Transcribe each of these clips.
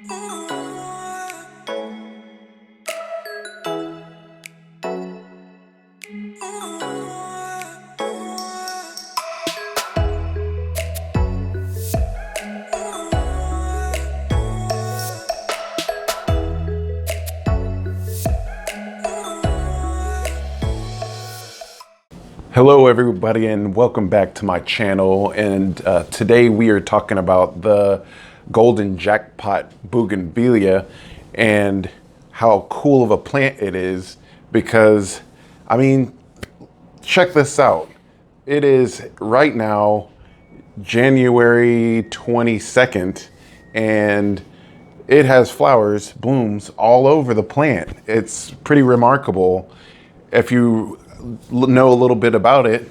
Hello everybody and welcome back to my channel, and today we are talking about the golden jackpot Bougainvillea and how cool of a plant it is, because I mean, check this out. It is right now January 22nd and it has flowers, blooms all over the plant. It's pretty remarkable. If you know a little bit about it,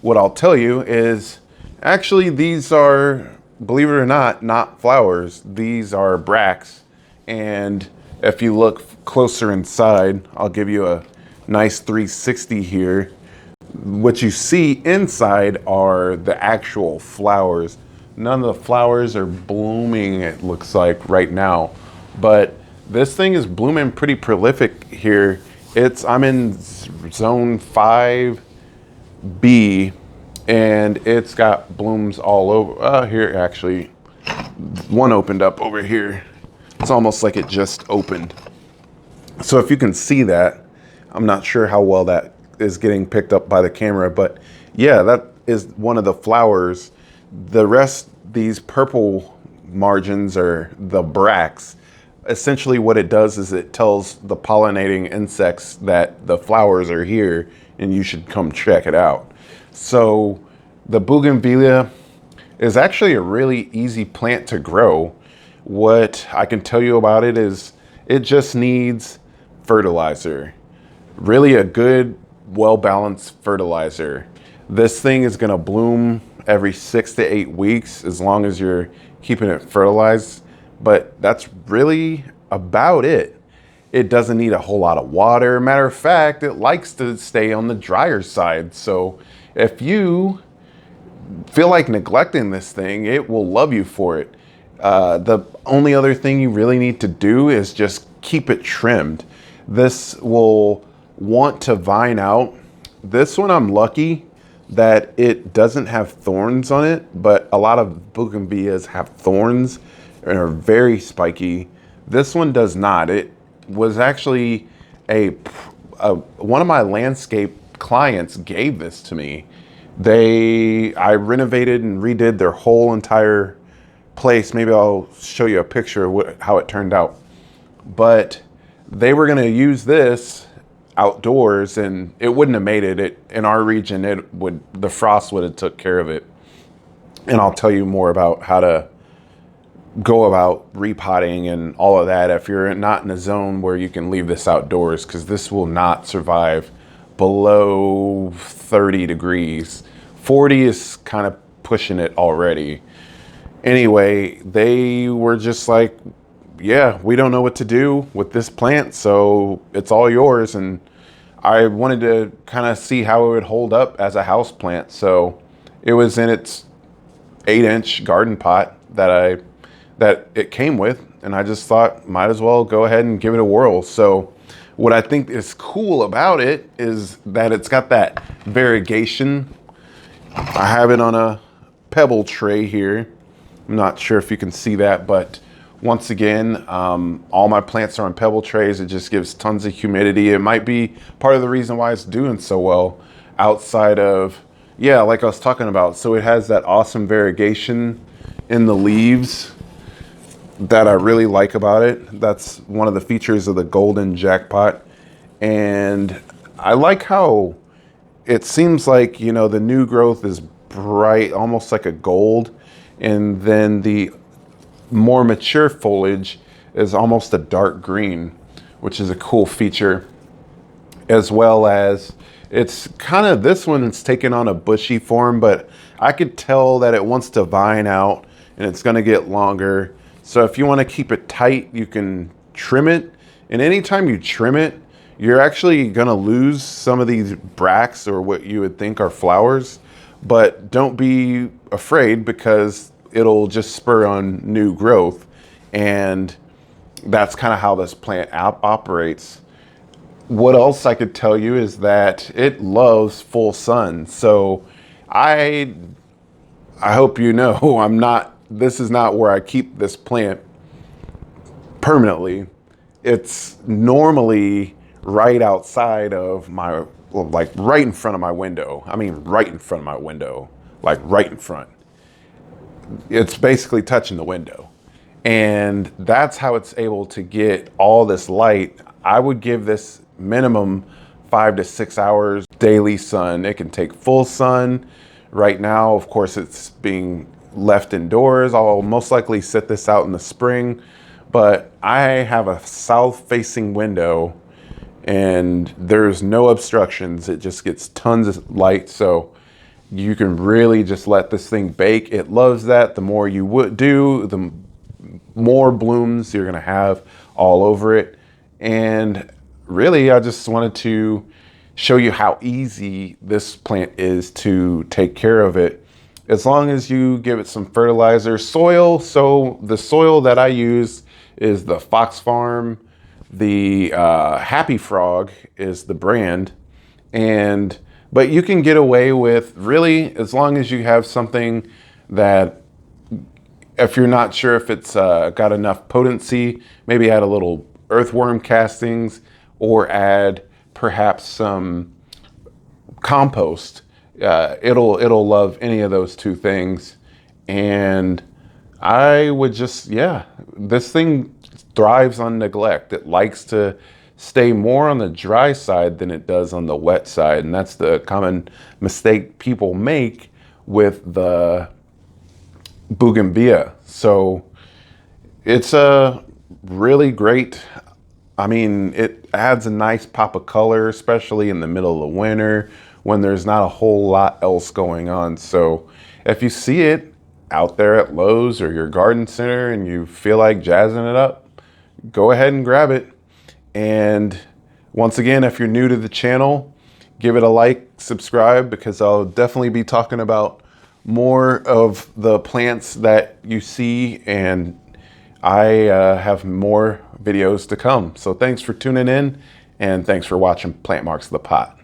what I'll tell you is actually these are, believe it or not flowers. These are bracts, and if you look closer inside, I'll give you a nice 360 here. What you see inside are the actual flowers. None of the flowers are blooming, it looks like right now, but this thing is blooming pretty prolific here. I'm in zone 5B, and it's got blooms all over. Here, actually, one opened up over here. It's almost like it just opened. So if you can see that, I'm not sure how well that is getting picked up by the camera, but yeah, that is one of the flowers. The rest, these purple margins, are the bracts. Essentially what it does is it tells the pollinating insects that the flowers are here and you should come check it out. So the Bougainvillea is actually a really easy plant to grow. What I can tell you about it is it just needs fertilizer. Really a good, well-balanced fertilizer. This thing is gonna bloom every 6 to 8 weeks as long as you're keeping it fertilized. But that's really about it. It doesn't need a whole lot of water. Matter of fact, it likes to stay on the drier side. So if you feel like neglecting this thing, it will love you for it. The only other thing you really need to do is just keep it trimmed. This will want to vine out. This one, I'm lucky that it doesn't have thorns on it, but a lot of bougainvilleas have thorns and are very spiky. This one does not. It was actually one of my landscape clients gave this to me. I renovated and redid their whole entire place. Maybe I'll show you a picture of how it turned out. But they were gonna use this outdoors and it wouldn't have made it. In our region, the frost would have took care of it. And I'll tell you more about how to go about repotting and all of that if you're not in a zone where you can leave this outdoors, because this will not survive below 30 degrees. 40 is kind of pushing it already. Anyway, they were just like, yeah, we don't know what to do with this plant, so it's all yours. And I wanted to kind of see how it would hold up as a house plant. So it was in its 8-inch garden pot that it came with, and I just thought might as well go ahead and give it a whirl. So what I think is cool about it is that it's got that variegation. I have it on a pebble tray here. I'm not sure if you can see that, but once again, all my plants are on pebble trays. It just gives tons of humidity. It might be part of the reason why it's doing so well outside of, yeah, like I was talking about. So it has that awesome variegation in the leaves that I really like about it. That's one of the features of the golden jackpot. And I like how it seems like, you know, the new growth is bright, almost like a gold. And then the more mature foliage is almost a dark green, which is a cool feature. As well as it's kind of, this one is taking on a bushy form, but I could tell that it wants to vine out and it's gonna get longer. So if you want to keep it tight, you can trim it. And anytime you trim it, you're actually going to lose some of these bracts or what you would think are flowers. But don't be afraid, because it'll just spur on new growth. And that's kind of how this plant operates. What else I could tell you is that it loves full sun. So I hope you know this is not where I keep this plant permanently. It's normally right outside of my, well, like right in front of my window. I mean, right in front of my window, like right in front. It's basically touching the window. And that's how it's able to get all this light. I would give this minimum 5 to 6 hours daily sun. It can take full sun. Right now, of course, it's being left indoors. I'll most likely sit this out in the spring, but I have a south-facing window and there's no obstructions. It just gets tons of light, so you can really just let this thing bake. It loves that. The more you would do, the more blooms you're gonna have all over it. And really, I just wanted to show you how easy this plant is to take care of it. As long as you give it some fertilizer, soil. So the soil that I use is the Fox Farm. The Happy Frog is the brand. But you can get away with, really, as long as you have something that, if you're not sure if it's got enough potency, maybe add a little earthworm castings or add perhaps some compost. It'll love any of those two things. And I would just, yeah, this thing thrives on neglect. It likes to stay more on the dry side than it does on the wet side. And that's the common mistake people make with the Bougainvillea. So it's a really great, I mean, it adds a nice pop of color, especially in the middle of the winter when there's not a whole lot else going on. So if you see it out there at Lowe's or your garden center and you feel like jazzing it up, go ahead and grab it. And once again, if you're new to the channel, give it a like, subscribe, because I'll definitely be talking about more of the plants that you see, and I have more videos to come. So thanks for tuning in, and thanks for watching Plant Marks of the Pot.